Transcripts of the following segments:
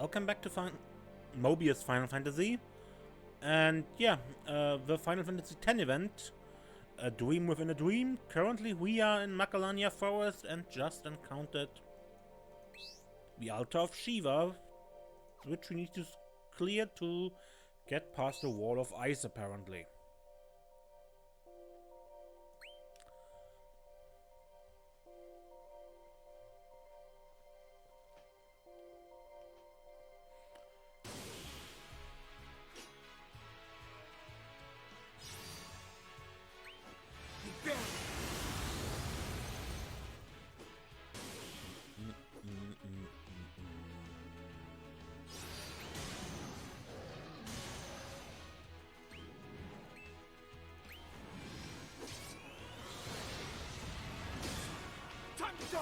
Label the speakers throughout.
Speaker 1: Welcome back to Mobius Final Fantasy. And yeah, the Final Fantasy X event, A Dream Within a Dream. Currently we are in Macalania Forest and just encountered the altar of Shiva, which we need to clear to get past the wall of ice apparently.
Speaker 2: Time to die!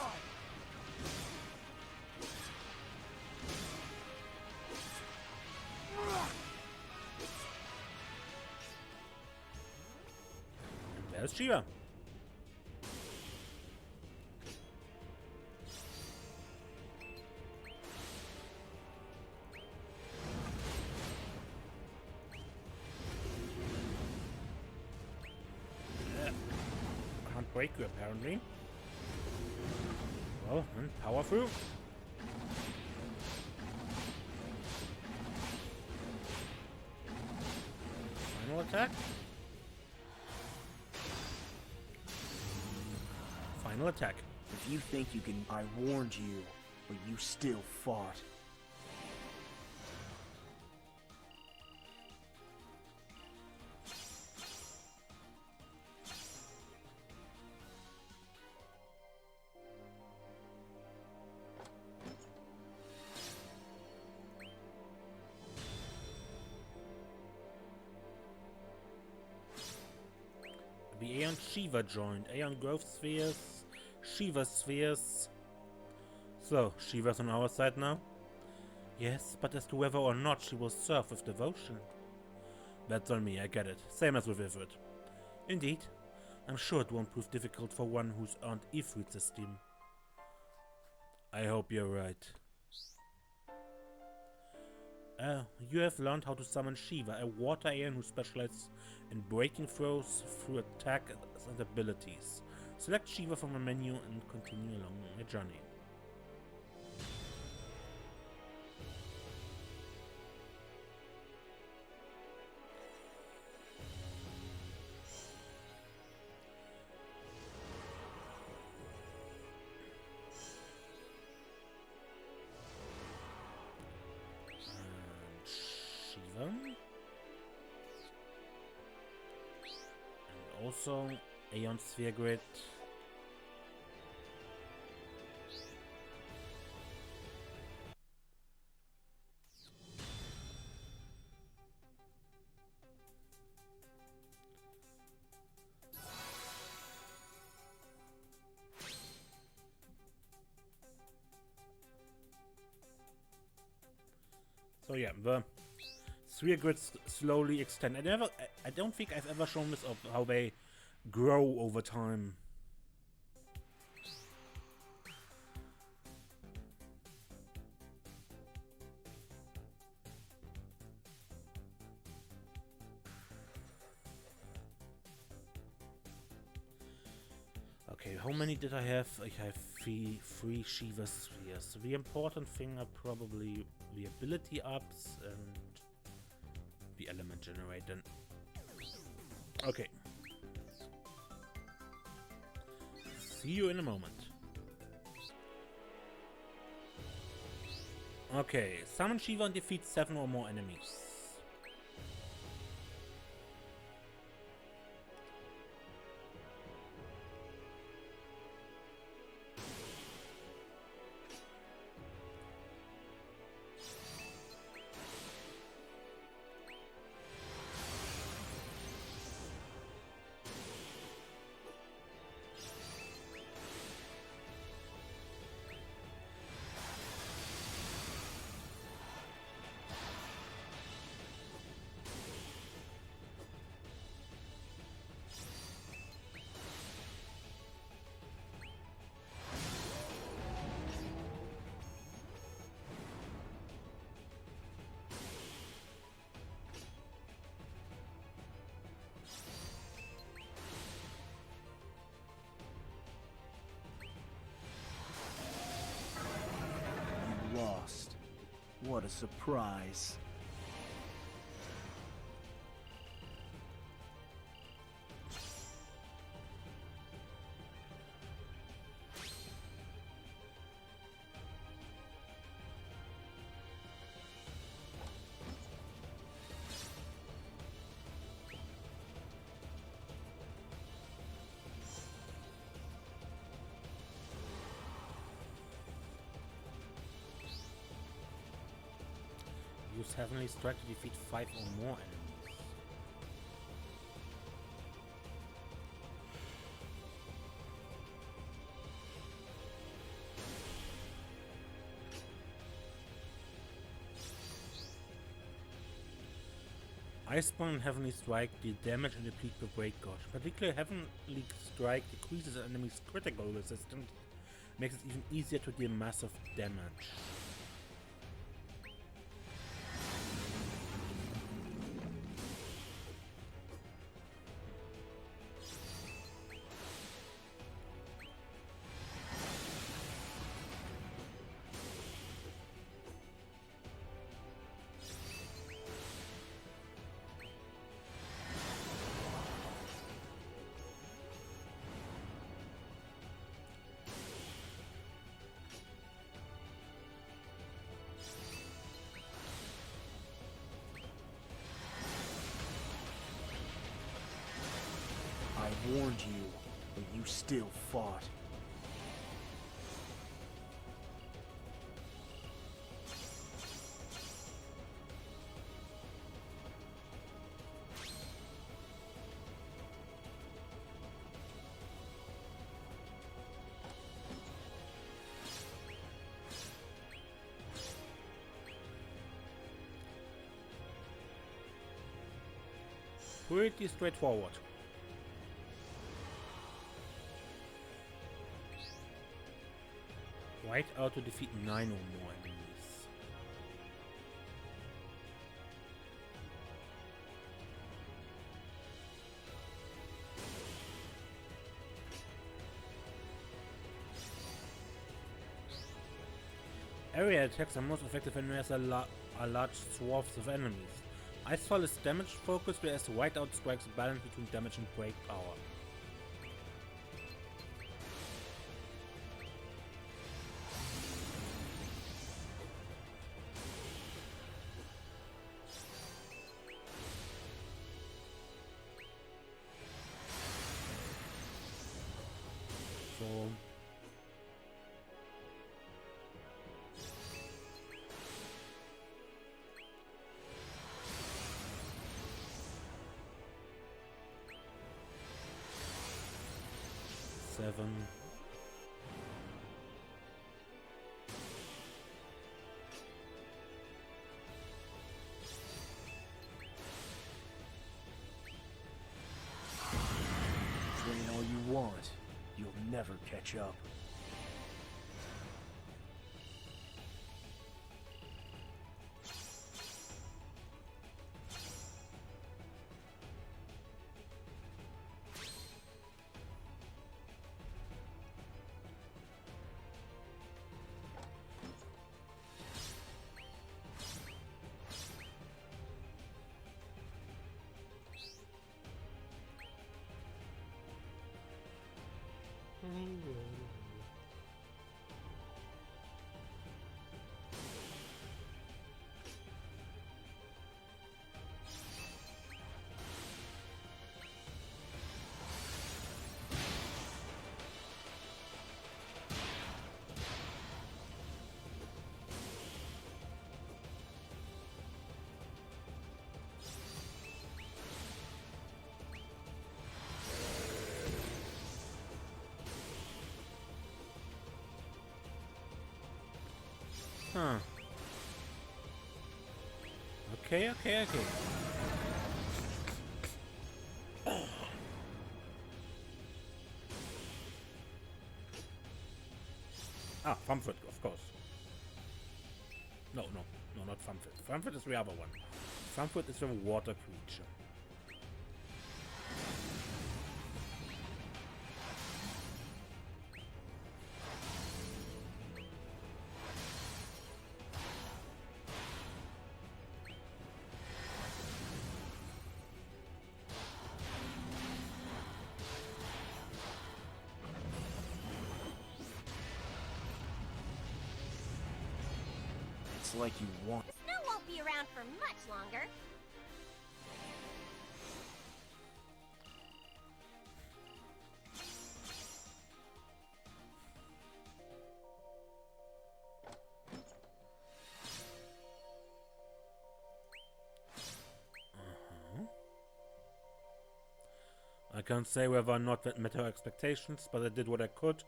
Speaker 1: There's Shiva. Can't break you apparently. Well, and power through. Final attack. Final attack.
Speaker 2: If you think you can, I warned you, but you still fought.
Speaker 1: The Aeon Shiva joined. Aeon Growth Spheres, Shiva Spheres. So, Shiva's on our side now? Yes, but as to whether or not she will serve with devotion. That's on me, I get it. Same as with Ifrit. Indeed. I'm sure it won't prove difficult for one who's earned Ifrit's esteem. I hope you're right. You have learned how to summon Shiva, a water Aeon who specializes in breaking throws through attack and abilities. Select Shiva from a menu and continue along your journey. Shiva. And also Aeon Sphere Grid. So yeah, the sphere grids slowly extend. I don't think I've ever shown this of how they grow over time. Okay, how many did I have? I have three Shiva spheres. The important thing are probably the ability ups and the element generator. Okay. See you in a moment. Okay, summon Shiva and defeat 7 or more enemies.
Speaker 2: What a surprise.
Speaker 1: Use Heavenly Strike to defeat 5 or more enemies. Iceborne and Heavenly Strike deal damage and deplete the Break Gauge. Particularly Heavenly Strike decreases an enemy's critical resistance, makes it even easier to deal massive damage.
Speaker 2: I warned you, but you still fought.
Speaker 1: Pretty straightforward. White out to defeat 9 or more enemies. Area attacks are most effective when there's a large swaths of enemies. Icefall is damage focused, whereas Whiteout strikes a balance between damage and break power. So 7.
Speaker 2: Train all you want. You'll never catch up.
Speaker 1: Huh. Okay. Ah, Famfrit, of course. No, not Famfrit. Famfrit is the other one. Famfrit is the water creature.
Speaker 2: It's like you want.
Speaker 3: The snow won't be around for much longer.
Speaker 1: I can't say whether or not that met her expectations, but I did what I could,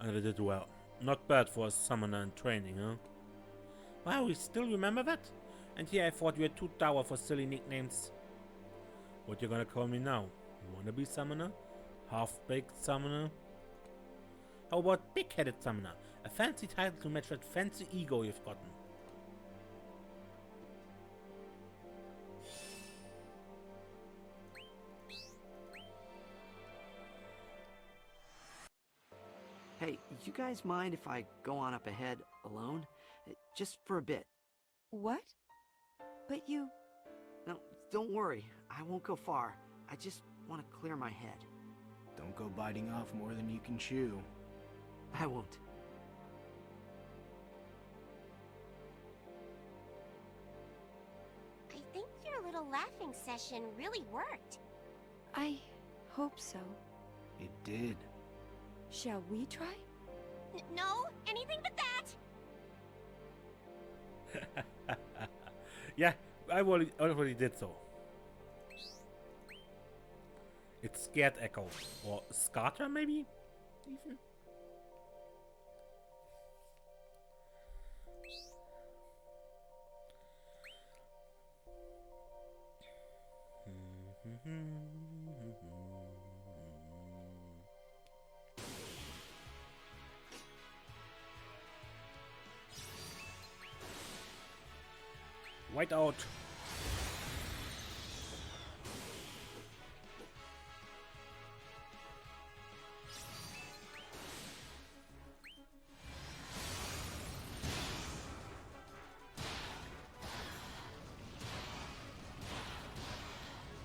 Speaker 1: and I did well. Not bad for a summoner in training, huh? Wow, you still remember that? And here I thought you were too dour for silly nicknames. What you gonna call me now? Wannabe summoner? Half-baked summoner? How about big-headed summoner? A fancy title to match that fancy ego you've gotten.
Speaker 4: Hey, you guys mind if I go on up ahead alone? Just for a bit.
Speaker 5: What? But you...
Speaker 4: No, don't worry. I won't go far. I just want to clear my head.
Speaker 2: Don't go biting off more than you can chew.
Speaker 4: I won't.
Speaker 3: I think your little laughing session really worked.
Speaker 5: I hope so.
Speaker 2: It did.
Speaker 5: Shall we try?
Speaker 3: No, anything but that!
Speaker 1: Yeah, I already did so. It's Scared Echo. Or Scatter, maybe? Even? White out.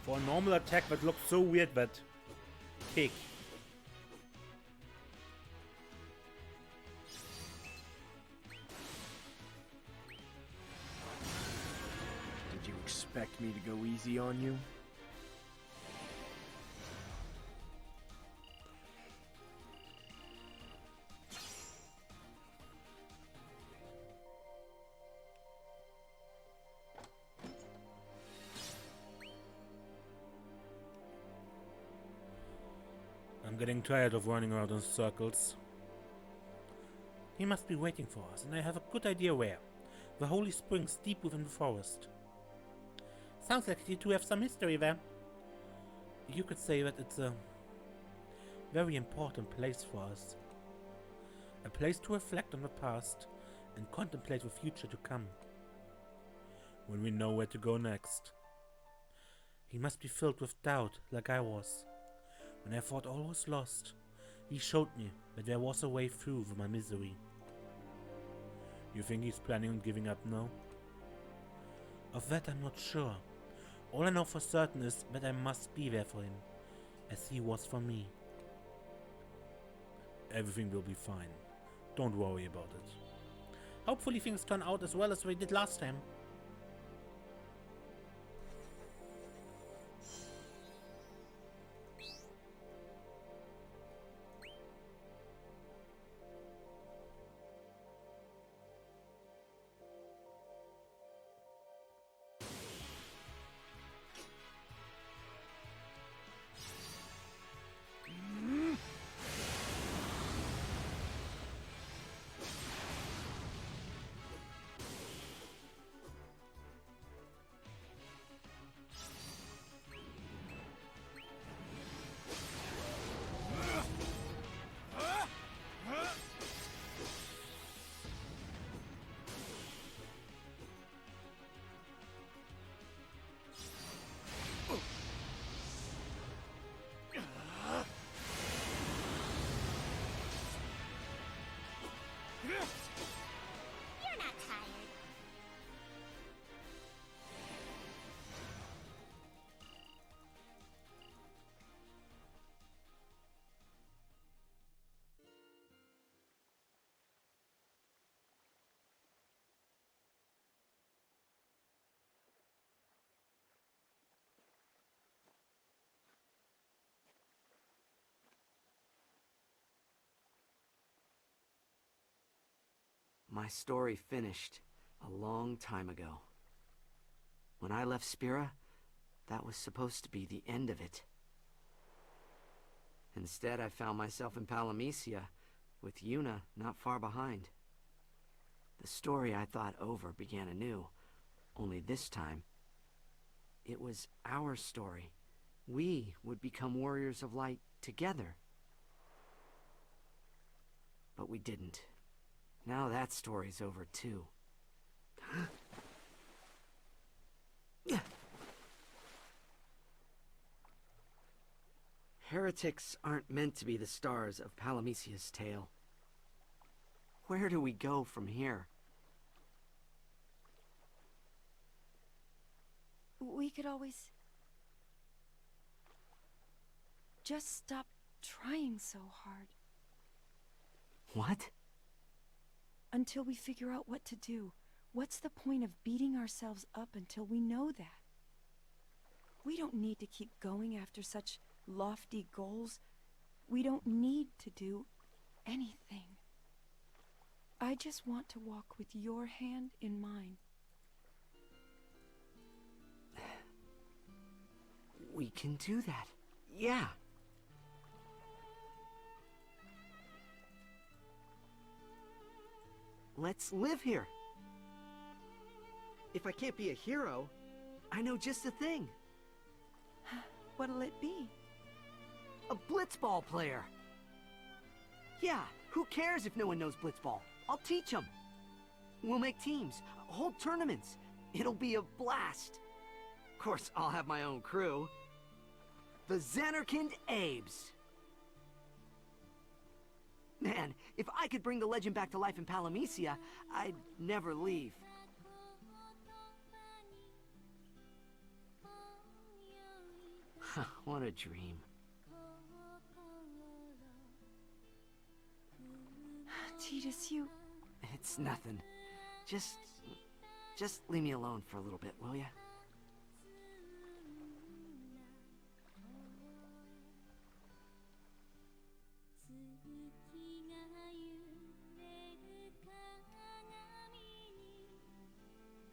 Speaker 1: For a normal attack that looks so weird, that kick.
Speaker 2: Did you expect me to go easy on you?
Speaker 1: I'm getting tired of running around in circles. He must be waiting for us, and I have a good idea where. The holy springs deep within the forest. Sounds like you two have some history there. You could say that it's a very important place for us. A place to reflect on the past and contemplate the future to come. When we know where to go next. He must be filled with doubt, like I was. When I thought all was lost, he showed me that there was a way through my misery. You think he's planning on giving up now? Of that I'm not sure. All I know for certain is that I must be there for him, as he was for me. Everything will be fine. Don't worry about it. Hopefully things turn out as well as we did last time.
Speaker 4: My story finished a long time ago. When I left Spira, that was supposed to be the end of it. Instead, I found myself in Palamecia, with Yuna not far behind. The story I thought over began anew, only this time, it was our story. We would become warriors of light together. But we didn't. Now that story's over too. Heretics aren't meant to be the stars of Palamecia's tale. Where do we go from here?
Speaker 5: We could always... just stop trying so hard.
Speaker 4: What?
Speaker 5: Until we figure out what to do. What's the point of beating ourselves up until we know that? We don't need to keep going after such lofty goals. We don't need to do anything. I just want to walk with your hand in mine.
Speaker 4: We can do that. Yeah. Let's live here. If I can't be a hero, I know just the thing.
Speaker 5: What'll it be?
Speaker 4: A blitzball player. Yeah, who cares if no one knows blitzball? I'll teach them. We'll make teams, hold tournaments. It'll be a blast. Of course, I'll have my own crew. The Xanarkand Abes. Man, if I could bring the legend back to life in Palamecia, I'd never leave. What a dream.
Speaker 5: Tidus, you...
Speaker 4: It's nothing. Just leave me alone for a little bit, will ya?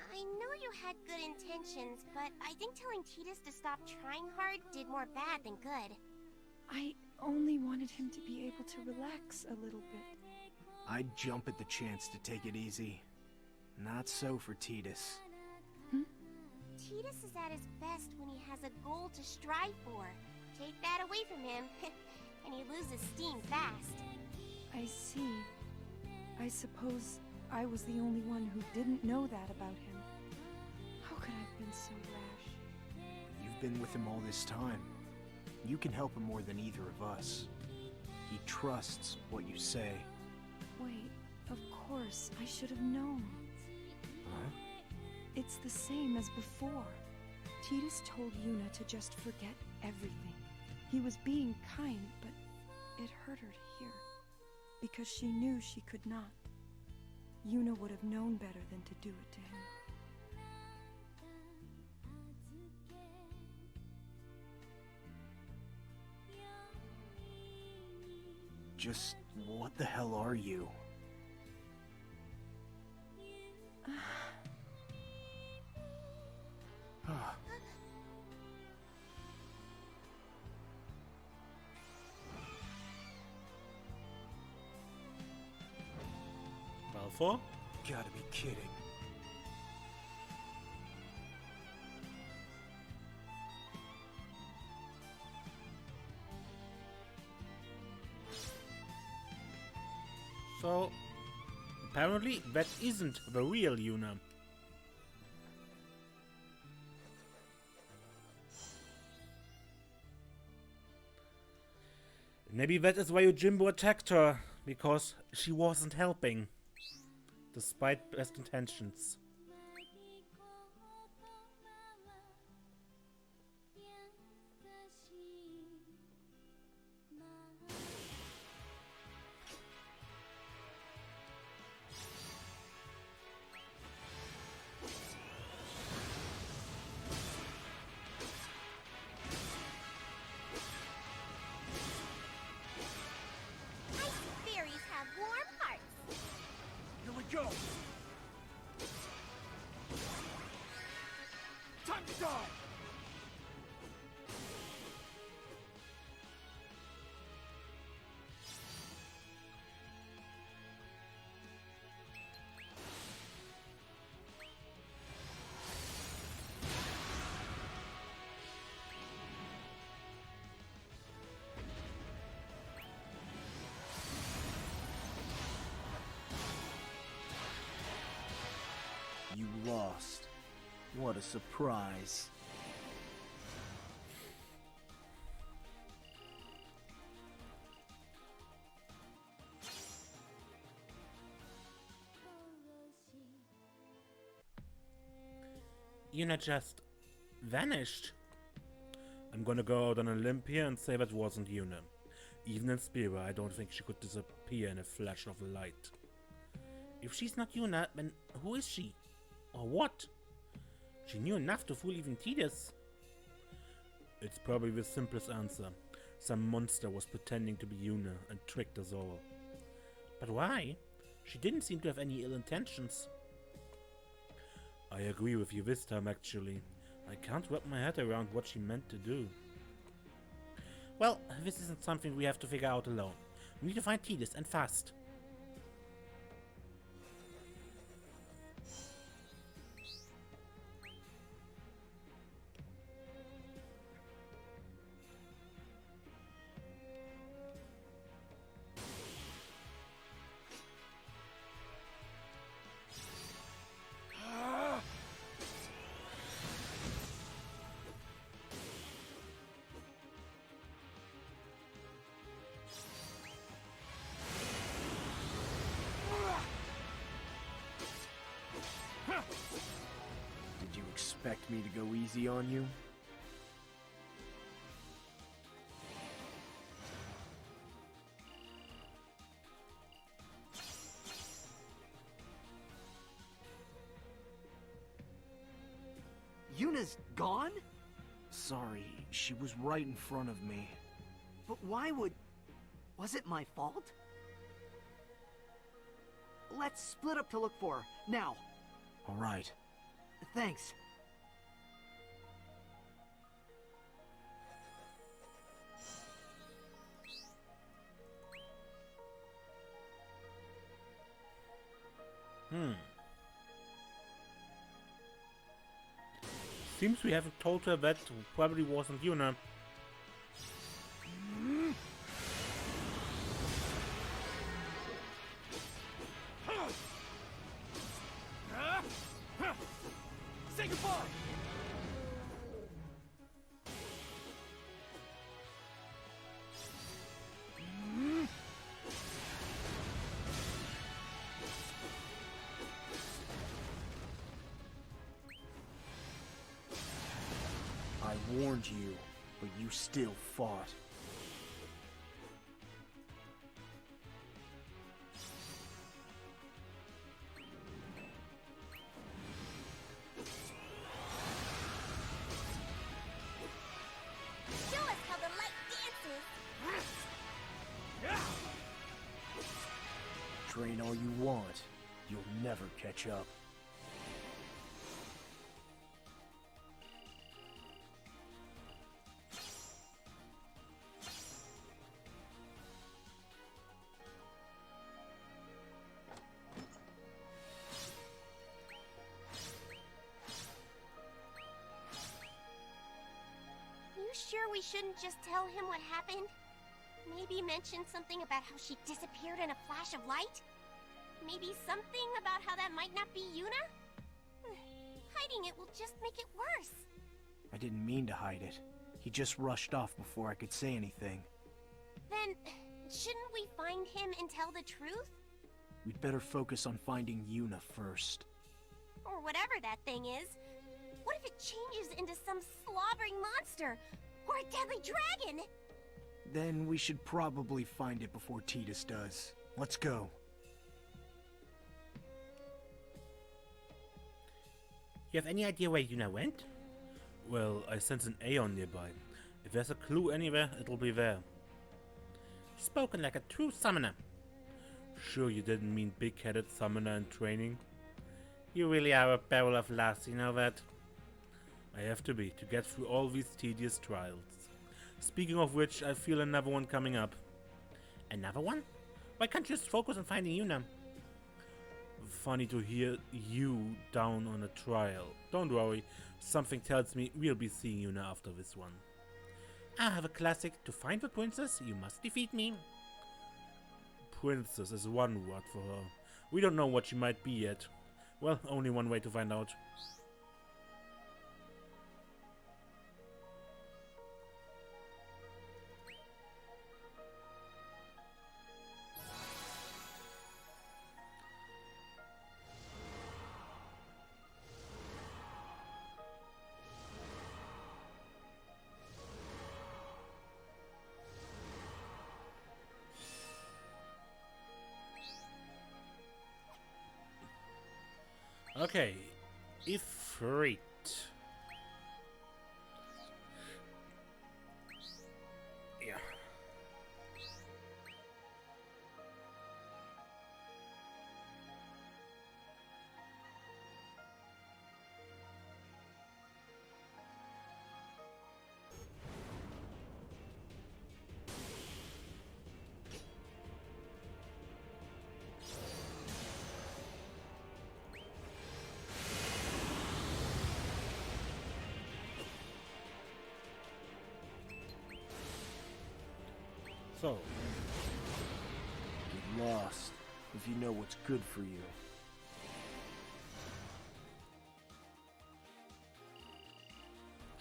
Speaker 3: I know you had good intentions, but I think telling Tidus to stop trying hard did more bad than good.
Speaker 5: I only wanted him to be able to relax a little bit.
Speaker 2: I'd jump at the chance to take it easy. Not so for Tidus.
Speaker 3: Tidus is at his best when he has a goal to strive for. Take that away from him, and he loses steam fast.
Speaker 5: I see. I suppose I was the only one who didn't know that about him. How could I have been so rash?
Speaker 2: You've been with him all this time. You can help him more than either of us. He trusts what you say.
Speaker 5: Wait, of course, I should have known.
Speaker 2: Huh?
Speaker 5: It's the same as before. Tidus told Yuna to just forget everything. He was being kind, but it hurt her to hear. Because she knew she could not. Yuna would have known better than to do it to him.
Speaker 2: Just what the hell are you?
Speaker 1: Balfour?
Speaker 2: Gotta be kidding.
Speaker 1: So, apparently that isn't the real Yuna. Maybe that is why Yojimbo attacked her, because she wasn't helping, despite best intentions.
Speaker 3: Icy fairies have warm hearts.
Speaker 2: Here we go! You lost. What a surprise.
Speaker 1: Yuna just vanished. I'm gonna go out on a limb here and say that wasn't Yuna. Even in Spira, I don't think she could disappear in a flash of light. If she's not Yuna, then who is she? Or what? She knew enough to fool even Tidus. It's probably the simplest answer. Some monster was pretending to be Yuna and tricked us all. But why? She didn't seem to have any ill intentions. I agree with you this time, actually. I can't wrap my head around what she meant to do. Well, this isn't something we have to figure out alone. We need to find Tidus, and fast.
Speaker 2: Did you expect me to go easy on you?
Speaker 4: Yuna's gone?
Speaker 2: Sorry, she was right in front of me.
Speaker 4: But why would... Was it my fault? Let's split up to look for her, now.
Speaker 2: All right.
Speaker 4: Thanks.
Speaker 1: Seems we haven't told her that probably wasn't Yuna.
Speaker 2: Say goodbye! I warned you, but you still fought.
Speaker 3: Show us how the light dances.
Speaker 2: Train all you want, you'll never catch up.
Speaker 3: You sure we shouldn't just tell him what happened? Maybe mention something about how she disappeared in a flash of light? Maybe something about how that might not be Yuna? Hiding it will just make it worse.
Speaker 2: I didn't mean to hide it. He just rushed off before I could say anything.
Speaker 3: Then, shouldn't we find him and tell the truth?
Speaker 2: We'd better focus on finding Yuna first.
Speaker 3: Or whatever that thing is. What if it changes into some slobbering monster? Or a deadly dragon?
Speaker 2: Then we should probably find it before Tidus does. Let's go.
Speaker 1: You have any idea where Yuna went? Well, I sense an Aeon nearby. If there's a clue anywhere, it'll be there. Spoken like a true summoner. Sure you didn't mean big-headed summoner in training? You really are a barrel of laughs, you know that? I have to be, to get through all these tedious trials. Speaking of which, I feel another one coming up. Another one? Why can't you just focus on finding Yuna? Funny to hear you down on a trial. Don't worry, something tells me we'll be seeing Yuna after this one. I have a classic. To find the princess, you must defeat me. Princess is one word for her. We don't know what she might be yet. Well, only one way to find out. Okay, Ifrit. Yeah. So,
Speaker 2: Get lost if you know what's good for you.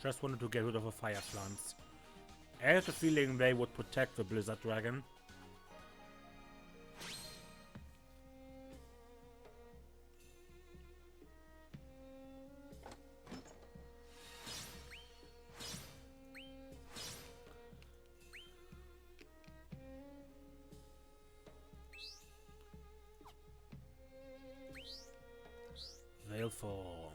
Speaker 1: just wanted to get rid of the fire plants. I had a feeling they would protect the Blizzard Dragon. Veilform.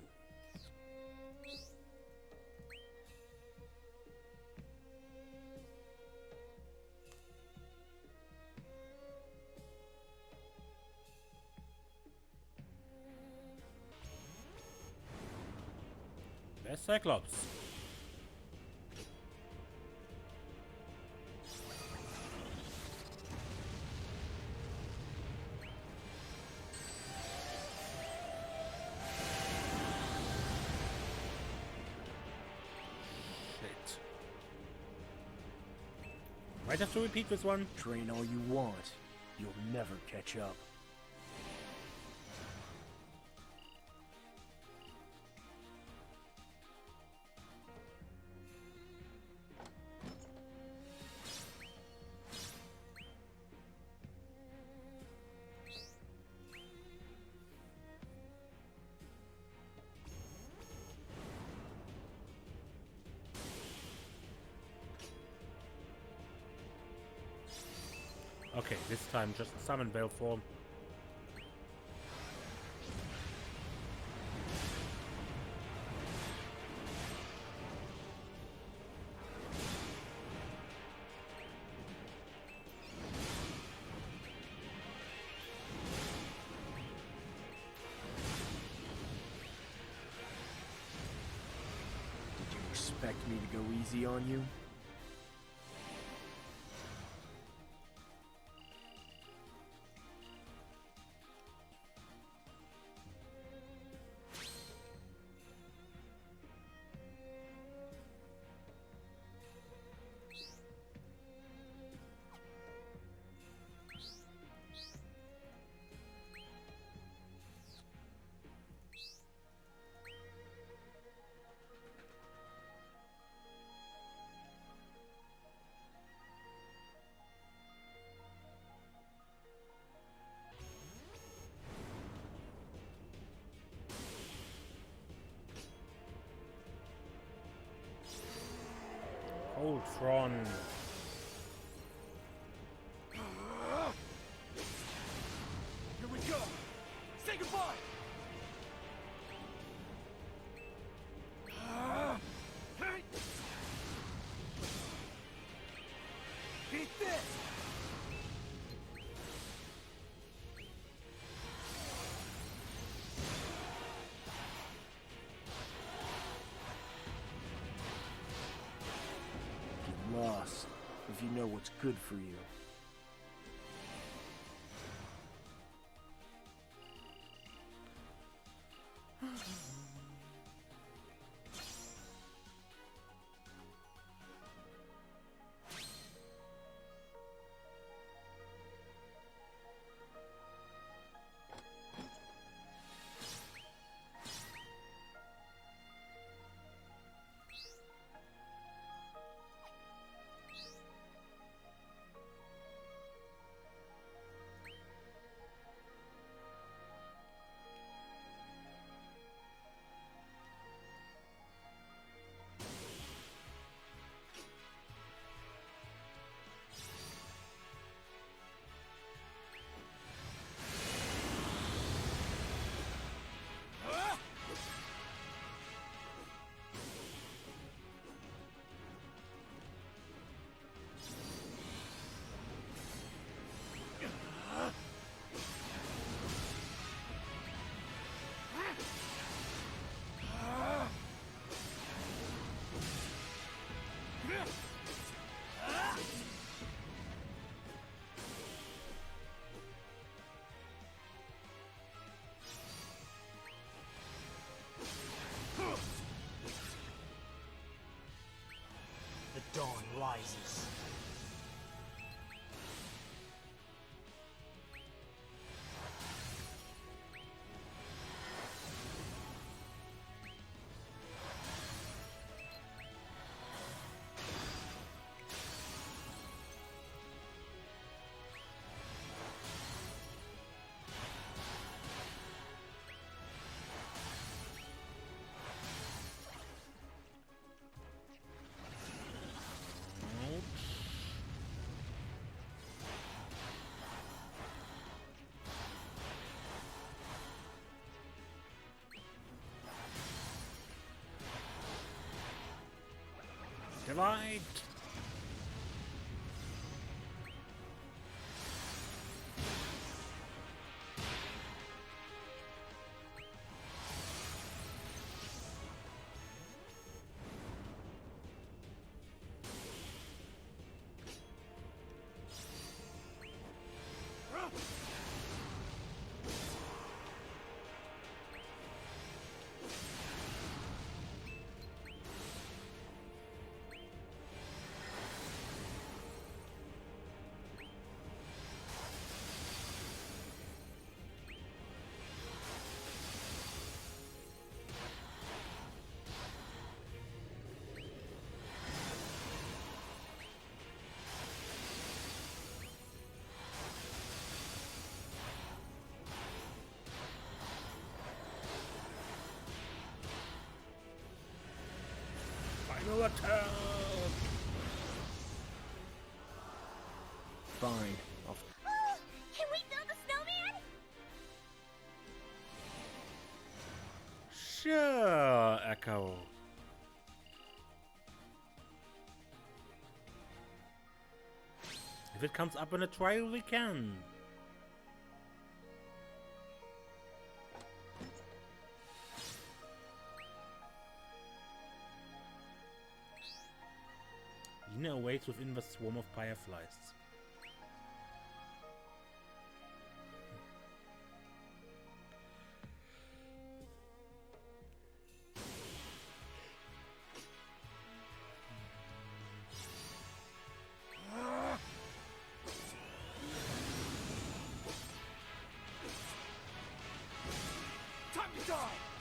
Speaker 1: There's Cyclops. Shit. Might have to repeat this one.
Speaker 2: Train all you want. You'll never catch up.
Speaker 1: Okay, this time just summon Veilform.
Speaker 2: Did you expect me to go easy on you?
Speaker 1: Ultron.
Speaker 2: Here we go! Say goodbye! Beat this! you know what's good for you.
Speaker 6: The dawn rises.
Speaker 1: Divide! Final attack!
Speaker 2: Fine. I'll
Speaker 3: Oh, can we build a snowman?
Speaker 1: Sure, Echo. If it comes up in a trial, we can. Yuna awaits within the swarm of fireflies.
Speaker 6: Time to die!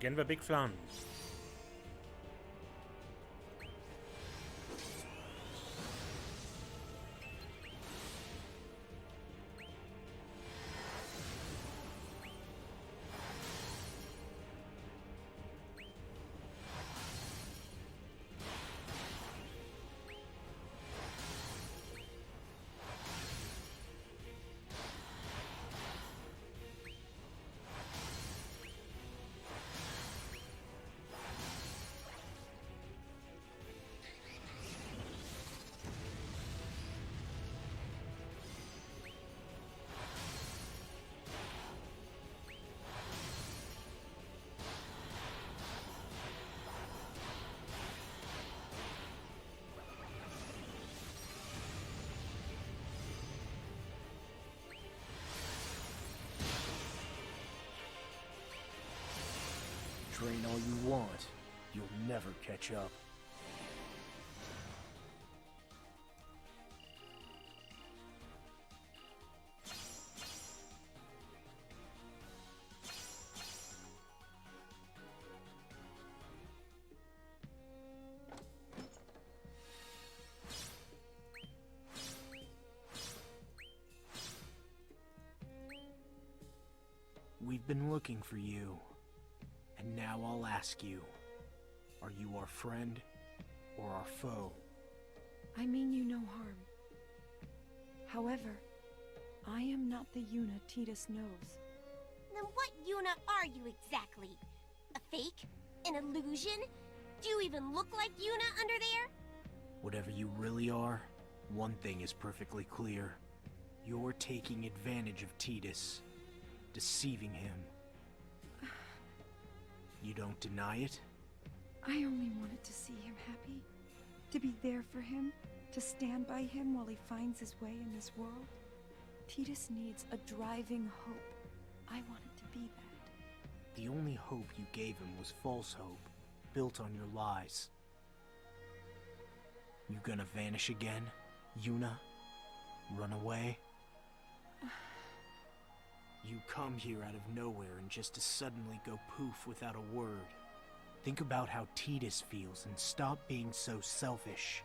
Speaker 1: Again, the big flan.
Speaker 2: train all you want, you'll never catch up. We've been looking for you, and now I'll ask you, are you our friend or our foe?
Speaker 5: I mean you no harm. However, I am not the Yuna Tidus knows.
Speaker 3: Then what Yuna are you exactly? A fake? An illusion? Do you even look like Yuna under there?
Speaker 2: Whatever you really are, one thing is perfectly clear. You're taking advantage of Tidus, deceiving him. You don't deny it?
Speaker 5: I only wanted to see him happy. To be there for him. To stand by him while he finds his way in this world. Tidus needs a driving hope. I wanted to be that.
Speaker 2: The only hope you gave him was false hope, built on your lies. You gonna vanish again, Yuna? Run away? You come here out of nowhere and just to suddenly go poof without a word. Think about how Tidus feels and stop being so selfish.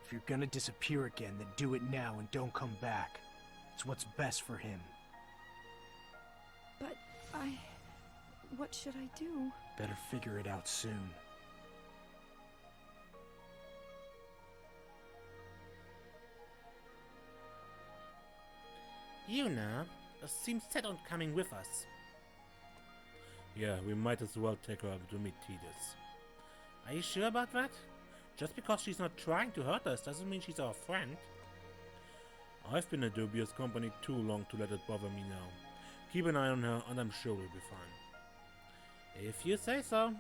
Speaker 2: If you're gonna disappear again, then do it now and don't come back. It's what's best for him.
Speaker 5: But what should I do?
Speaker 2: Better figure it out soon.
Speaker 1: Yuna seems set on coming with us. Yeah, we might as well take her to meet Tidus. Are you sure about that? Just because she's not trying to hurt us doesn't mean she's our friend. I've been at Mobius company too long to let it bother me now. Keep an eye on her and I'm sure we'll be fine. If you say so.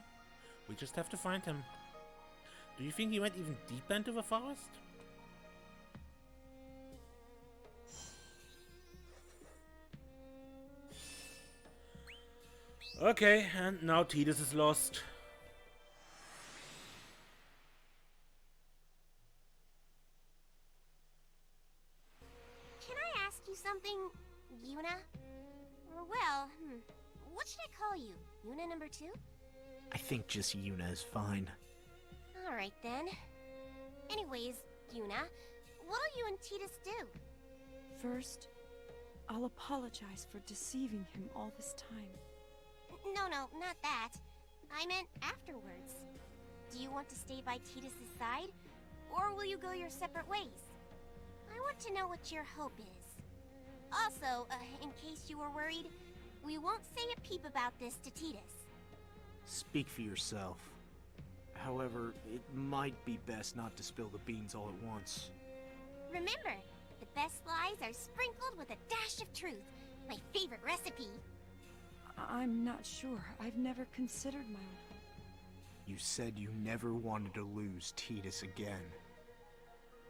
Speaker 1: We just have to find him. Do you think he went even deeper into the forest? Okay, and now Tidus is lost.
Speaker 3: Can I ask you something, Yuna? Or well, what should I call you? Yuna number 2?
Speaker 2: I think just Yuna is fine.
Speaker 3: Alright then. Anyways, Yuna, what'll you and Tidus do?
Speaker 5: First, I'll apologize for deceiving him all this time.
Speaker 3: No, not that. I meant afterwards. Do you want to stay by Tidus' side? Or will you go your separate ways? I want to know what your hope is. Also, in case you were worried, we won't say a peep about this to Tidus.
Speaker 2: Speak for yourself. However, it might be best not to spill the beans all at once.
Speaker 3: Remember, the best lies are sprinkled with a dash of truth. My favorite recipe.
Speaker 5: I'm not sure. I've never considered my own hope.
Speaker 2: You said you never wanted to lose Tidus again.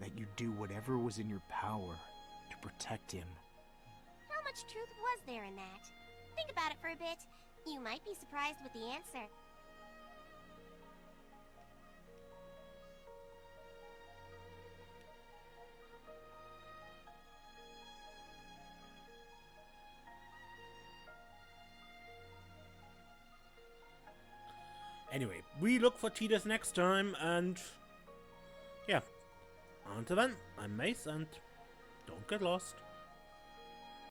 Speaker 2: That you'd do whatever was in your power to protect him.
Speaker 3: How much truth was there in that? Think about it for a bit. You might be surprised with the answer.
Speaker 1: Anyway, we look for Tidus next time, and yeah. Until then, I'm Mace, and don't get lost.